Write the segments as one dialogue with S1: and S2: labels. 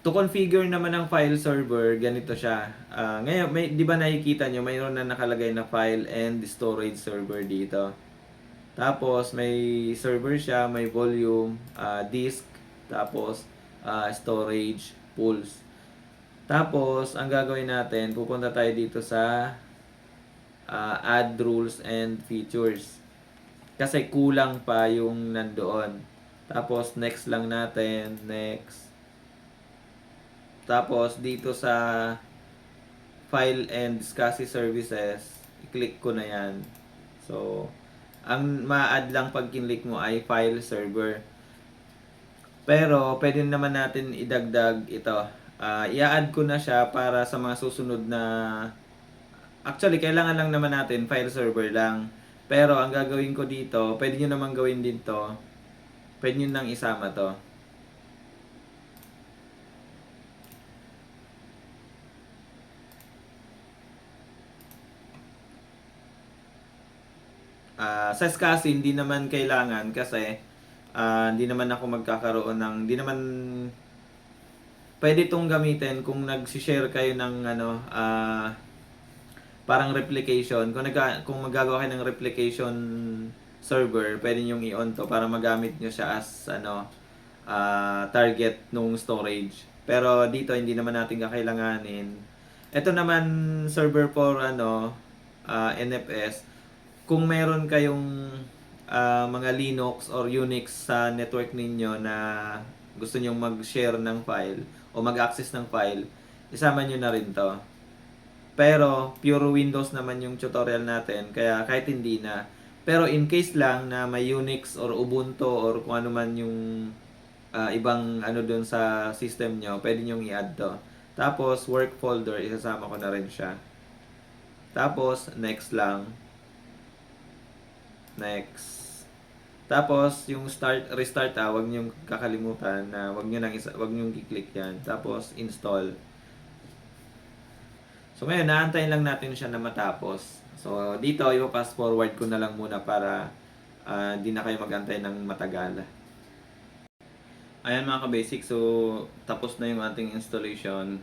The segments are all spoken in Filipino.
S1: To configure naman ang file server, ganito siya. Ngayon, di ba nakikita nyo, mayroon na nakalagay na file and storage server dito. Tapos, may server siya, may volume, disk, tapos storage, pools. Tapos, ang gagawin natin, pupunta tayo dito sa add rules and features. Kasi kulang pa yung nandoon. Tapos, next lang natin, next. Tapos dito sa file and SCSI services, i-click ko na yan. So, ang ma-add lang pag kinlik mo ay file server. Pero, pwede naman natin idagdag ito. I-add ko na siya para sa mga susunod na... Actually, kailangan lang naman natin file server lang. Pero, ang gagawin ko dito, pwede nyo naman gawin din to. Pwede nyo nang isama to. Sa SCSI, hindi naman kailangan kasi hindi naman ako magkakaroon ng, hindi naman pwede itong gamitin kung nag-share kayo ng parang replication. Kung magagawa kayo ng replication server, pwede nyo i-on to para magamit nyo siya as target nung storage. Pero dito hindi naman natin kakailanganin. Ito naman server for NFS. Kung meron kayong mga Linux or Unix sa network ninyo na gusto nyong mag-share ng file o mag-access ng file, isama nyo na rin to. Pero pure Windows naman yung tutorial natin, kaya kahit hindi na. Pero in case lang na may Unix or Ubuntu or kung ano man yung ibang doon sa system nyo, pwede nyong i-add to. Tapos work folder, isasama ko na rin siya. Tapos next lang. Next. Tapos yung restart wag niyo kakalimutan na wag niyo i-click 'yan. Tapos install. So ngayon naantayin lang natin siya na matapos. So dito i-fast forward ko na lang muna para hindi na kayo magantay ng matagal. Ayan mga ka-basic, so tapos na yung ating installation.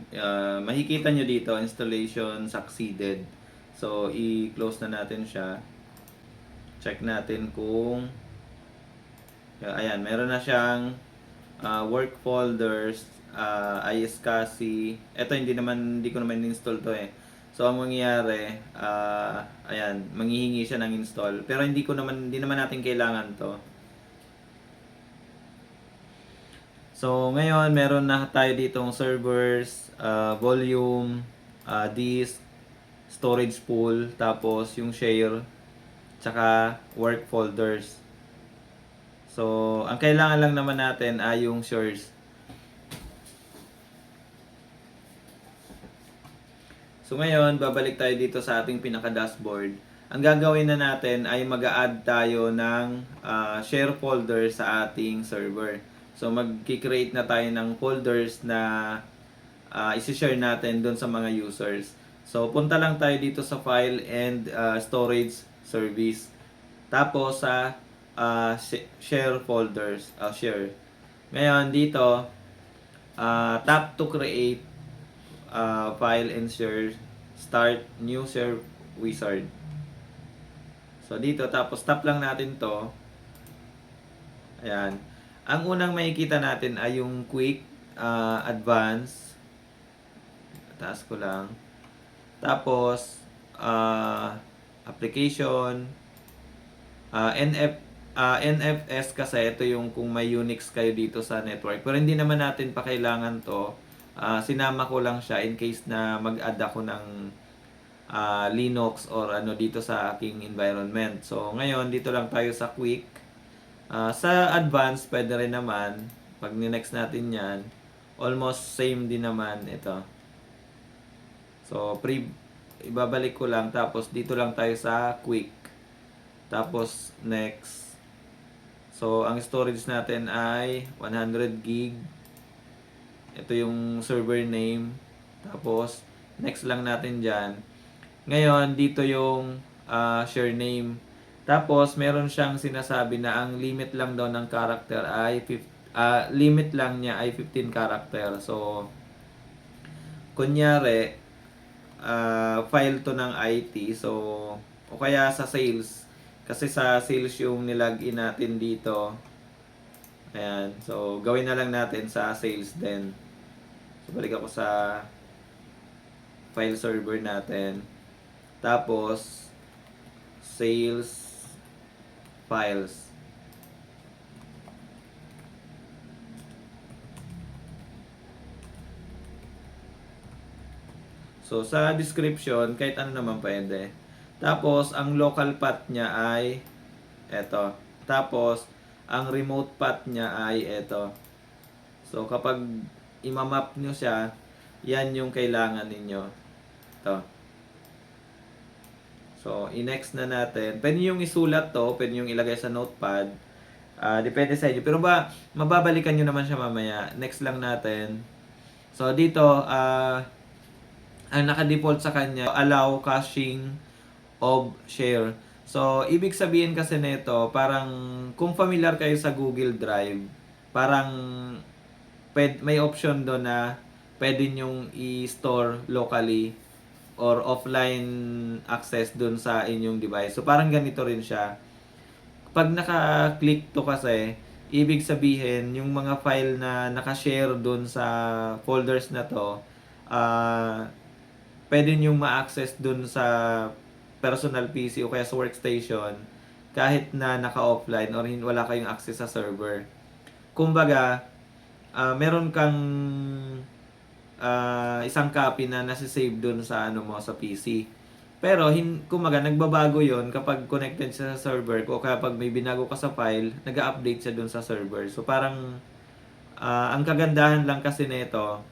S1: Makikita nyo dito, installation succeeded. So i-close na natin siya. Check natin kung ayan, meron na siyang work folders, iSCSI. Ito hindi ko naman install to eh. So ang mangyayari, ayan, manghihingi siya ng install. Pero hindi naman natin kailangan to. So ngayon meron na tayo ditong servers, volume, disk, storage pool, tapos yung share, tsaka work folders. So, ang kailangan lang naman natin ay yung source. So, ngayon, babalik tayo dito sa ating pinaka-dashboard. Ang gagawin na natin ay mag-a-add tayo ng share folder sa ating server. So, mag-create na tayo ng folders na isi-share natin doon sa mga users. So, punta lang tayo dito sa file and storage service. Tapos sa share folders, share. Ngayon dito, tap to create file and share, start new share wizard. So dito, tapos tap lang natin to. Ayan. Ang unang makikita natin ay yung quick, advance. Taas ko lang. Tapos, application, NFS kasi ito yung kung may Unix kayo dito sa network. Pero hindi naman natin pa kailangan to. Sinama ko lang siya in case na mag-add ako ng Linux or dito sa aking environment. So ngayon dito lang tayo sa quick. Sa advanced pwede rin naman. Pag ni-next natin yan, almost same din naman ito. So ibabalik ko lang, tapos dito lang tayo sa quick. Tapos next. So ang storage natin ay 100 gig. Ito yung server name. Tapos next lang natin diyan. Ngayon dito yung share name. Tapos meron siyang sinasabi na ang limit lang daw ng character ay limit lang niya ay 15 character. So, kunyari, file to ng IT. So, o kaya sa sales. Kasi sa sales yung nilagin natin dito. Ayan. So, gawin na lang natin sa sales din. So, balik ako sa file server natin. Tapos, sales files. So, sa description, kahit ano naman pwede. Tapos, ang local path niya ay eto. Tapos, ang remote path niya ay eto. So, kapag imamap nyo siya, yan yung kailangan ninyo. Ito. So, i-next na natin. Pwede yung isulat to, pwede yung ilagay sa notepad. Depende sa inyo. Pero mababalikan nyo naman siya mamaya. Next lang natin. So, dito, ang naka-default sa kanya, allow caching of share. So, ibig sabihin kasi nito, parang kung familiar kayo sa Google Drive, parang may option doon na pwede nyong i-store locally or offline access doon sa inyong device. So, parang ganito rin siya. Pag naka-click to kasi, ibig sabihin, yung mga file na naka-share doon sa folders na to, pwede nyo ma-access dun sa personal PC o kaya sa workstation kahit na naka-offline or wala kayong access sa server. Kumbaga, meron kang isang copy na nasa-save dun sa ano mo sa PC. Pero kumbaga nagbabago 'yon kapag connected siya sa server o kaya pag may binago ka sa file, nag-a-update siya dun sa server. So parang ang kagandahan lang kasi nito,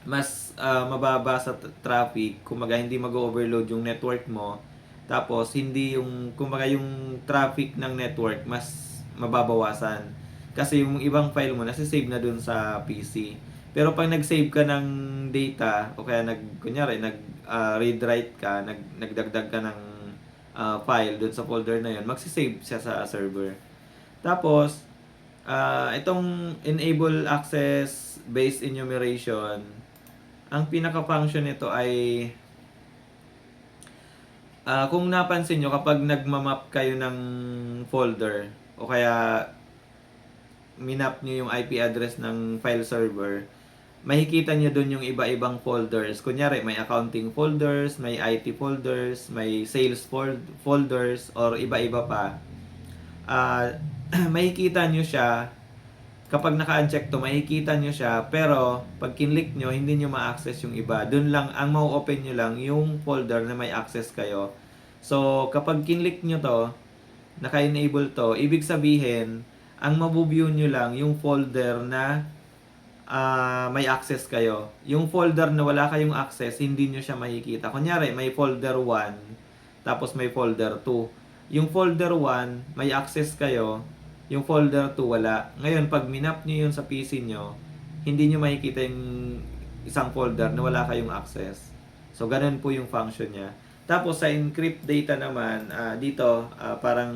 S1: mas mababa sa traffic, kumbaga hindi mag-overload yung network mo. Tapos hindi yung kumbaga yung traffic ng network mas mababawasan. Kasi yung ibang file mo nasa-save na dun sa PC. Pero pag nag-save ka ng data o kaya kunyari read write ka, nagdagdag ka ng file dun sa folder na yun, magsi-save siya sa server. Tapos itong enable access based enumeration, ang pinaka-function nito ay kung napansin nyo kapag nagmamap kayo ng folder o kaya minap nyo yung IP address ng file server, makikita nyo dun yung iba-ibang folders. Kunyari, may accounting folders, may IT folders, may sales folders, or iba-iba pa. Makikita nyo siya. Kapag naka-uncheck to, makikita nyo siya, pero pag kinlik nyo, hindi nyo ma-access yung iba. Doon lang, ang mau-open nyo lang yung folder na may access kayo. So, kapag kinlik nyo to, naka-enable to, ibig sabihin, ang mabu-view nyo lang yung folder na may access kayo. Yung folder na wala kayong access, hindi nyo siya makikita. Kunyari, may folder 1, tapos may folder 2. Yung folder 1, may access kayo, yung folder 2 wala. Ngayon, pag minap nyo yun sa PC nyo, hindi nyo makikita yung isang folder na wala kayong access. So, ganun po yung function niya. Tapos, sa encrypt data naman, dito, parang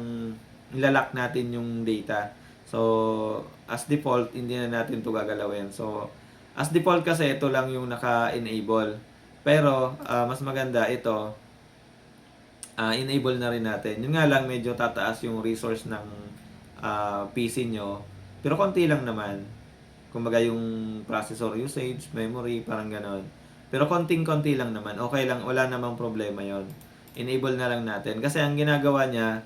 S1: nilalak natin yung data. So, as default, hindi na natin ito gagalawin. So, as default kasi, ito lang yung naka-enable. Pero, mas maganda ito, enable na rin natin. Yun nga lang, medyo tataas yung resource ng PC nyo. Pero konti lang naman. Kumbaga yung processor usage, memory, parang ganon. Pero konting-konti lang naman. Okay lang, wala namang problema yon. Enable na lang natin. Kasi ang ginagawa niya,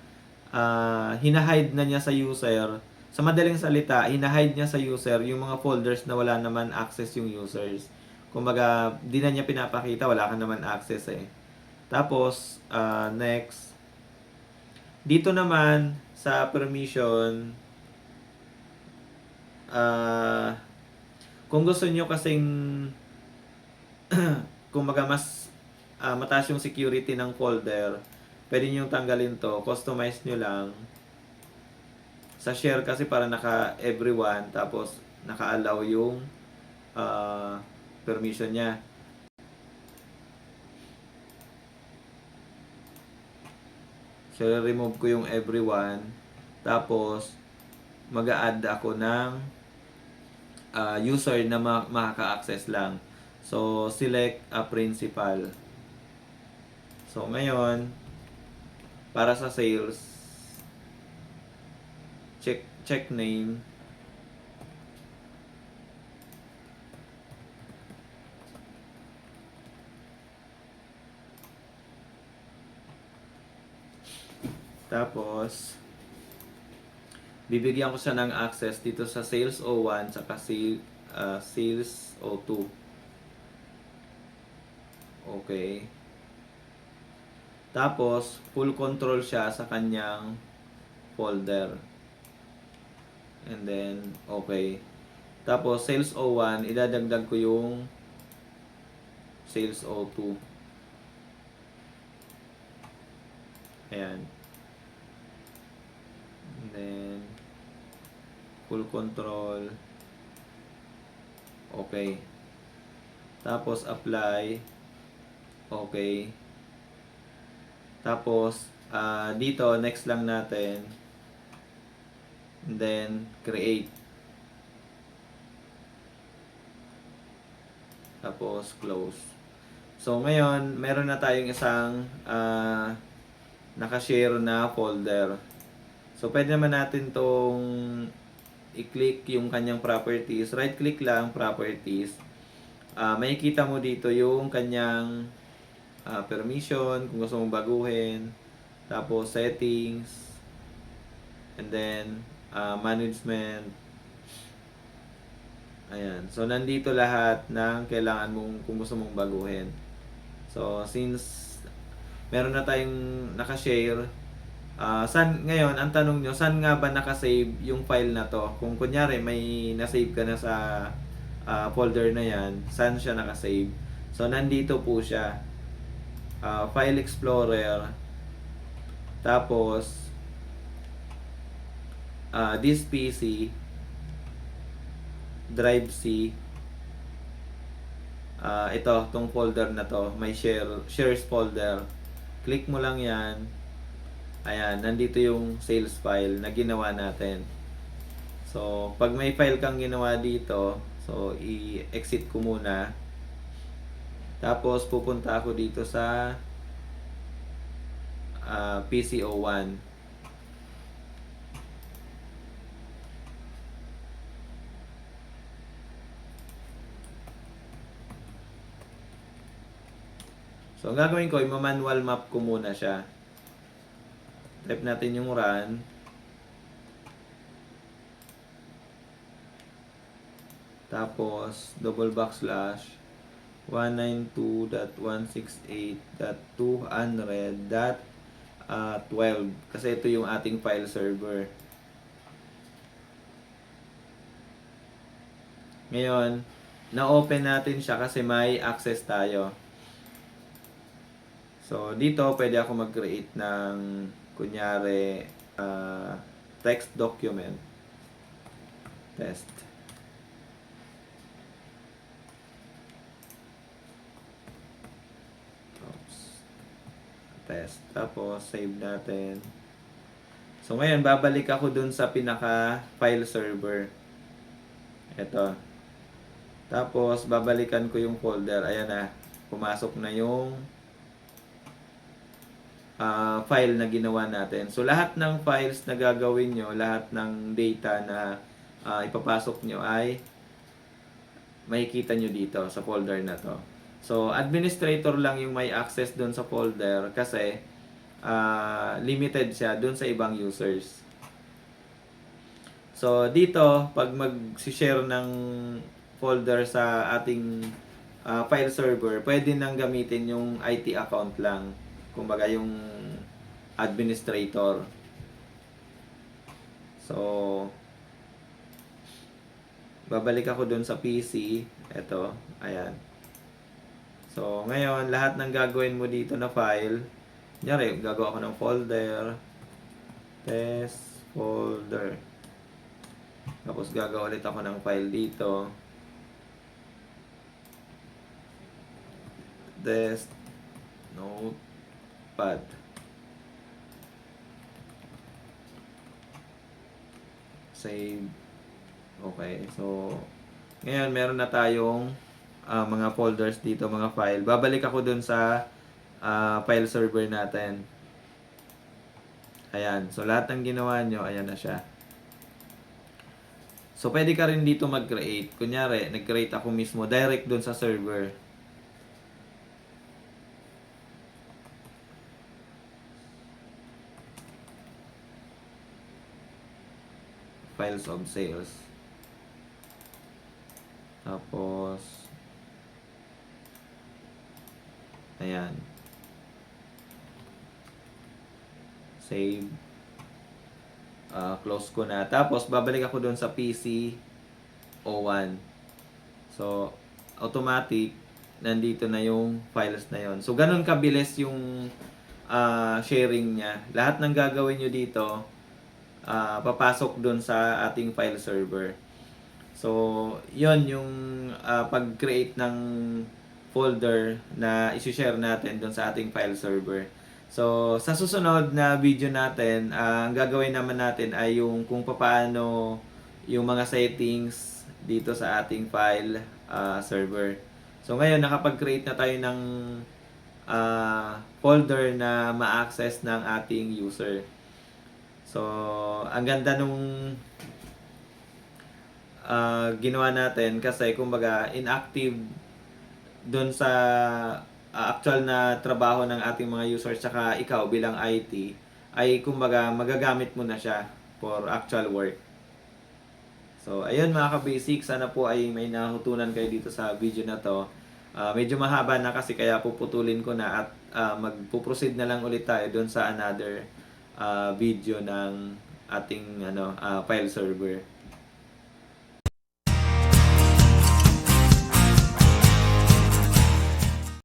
S1: hinahide na niya sa user. Sa madaling salita, hinahide niya sa user yung mga folders na wala naman access yung users. Kumbaga, di na niya pinapakita, wala ka naman access eh. Tapos, next. Dito naman, sa permission, kung gusto nyo kasing kumbaga mas mataas yung security ng folder, pwede nyo tanggalin to, customize nyo lang. Sa share kasi para naka everyone, tapos naka-allow yung permission niya. So, remove ko yung everyone. Tapos, mag-a-add ako ng user na makaka-access lang. So, select a principal. So, ngayon, para sa sales, check name. Tapos, bibigyan ko siya ng access dito sa Sales O1 saka Sales O2. Okay. Tapos, full control siya sa kanyang folder. And then, okay. Tapos, Sales O1, idadagdag ko yung Sales O2. Ayan. And then, full control. Okay. Tapos, apply. Okay. Tapos, dito, next lang natin. And then, create. Tapos, close. So, ngayon, meron na tayong isang nakashare na folder. So, pwede naman natin tong i-click yung kanyang properties. Right-click lang, properties. Makikita mo dito yung kanyang permission, kung gusto mong baguhin. Tapos, settings. And then, management. Ayan. So, nandito lahat ng kailangan mong kung gusto mong baguhin. So, since meron na tayong nakashare, ngayon, ang tanong nyo, saan nga ba nakasave yung file na to? Kung kunyari, may nasave ka na sa folder na yan, saan siya nakasave? So, nandito po siya. File Explorer. Tapos, this PC, Drive C, itong folder na to, may shares folder. Click mo lang yan. Ayan, nandito yung sales file na ginawa natin. So, pag may file kang ginawa dito, so i-exit ko muna. Tapos pupunta ako dito sa PCO1. So, ang gagawin ko, i-manual map ko muna siya. Type natin yung run. Tapos, double backslash 192.168.200.12 kasi ito yung ating file server. Ngayon, na-open natin siya kasi may access tayo. So, dito pwede ako mag-create ng kunyari text document. Test. Oops. Test. Tapos, save natin. So, ngayon, babalik ako dun sa pinaka-file server. Ito. Tapos, babalikan ko yung folder. Ayan na. Pumasok na yung file na ginawa natin. So, lahat ng files na gagawin nyo, lahat ng data na ipapasok nyo ay makikita nyo dito sa folder na to. So, administrator lang yung may access dun sa folder kasi limited siya dun sa ibang users. So, dito, pag mag-share ng folder sa ating file server, pwede nang gamitin yung IT account lang. Kumbaga yung administrator. So, babalik ako dun sa PC. Ito, ayan. So, ngayon, lahat ng gagawin mo dito na file, kunyari, gagawa ako ng folder, test folder. Tapos, gagawa ulit ako ng file dito. Test notepad. Save. Okay. So, ngayon meron na tayong mga folders dito, mga file. Babalik ako dun sa file server natin. Ayan. So, lahat ng ginawa nyo, ayan na siya. So, pwede ka rin dito mag-create. Kunyari, nag-create ako mismo direct dun sa server. Files of sales. Tapos, ayan. Save. Close ko na. Tapos, babalik ako doon sa PC O1. So, automatic, nandito na yung files na yon. So, ganun kabilis yung sharing niya. Lahat ng gagawin nyo dito, papasok doon sa ating file server. So, yon yung pag-create ng folder na isi-share natin doon sa ating file server. So, sa susunod na video natin, ang gagawin naman natin ay yung kung paano yung mga settings dito sa ating file server. So, ngayon nakapag-create na tayo ng folder na ma-access ng ating user. So, ang ganda nung ginawa natin kasi kumbaga inactive doon sa actual na trabaho ng ating mga users tsaka ikaw bilang IT ay kumbaga magagamit mo na siya for actual work. So, ayun mga ka-basic, sana po ay may nahutunan kayo dito sa video na to. Medyo mahaba na kasi kaya puputulin ko na at magpo-proceed na lang ulit tayo doon sa another video ng ating file server.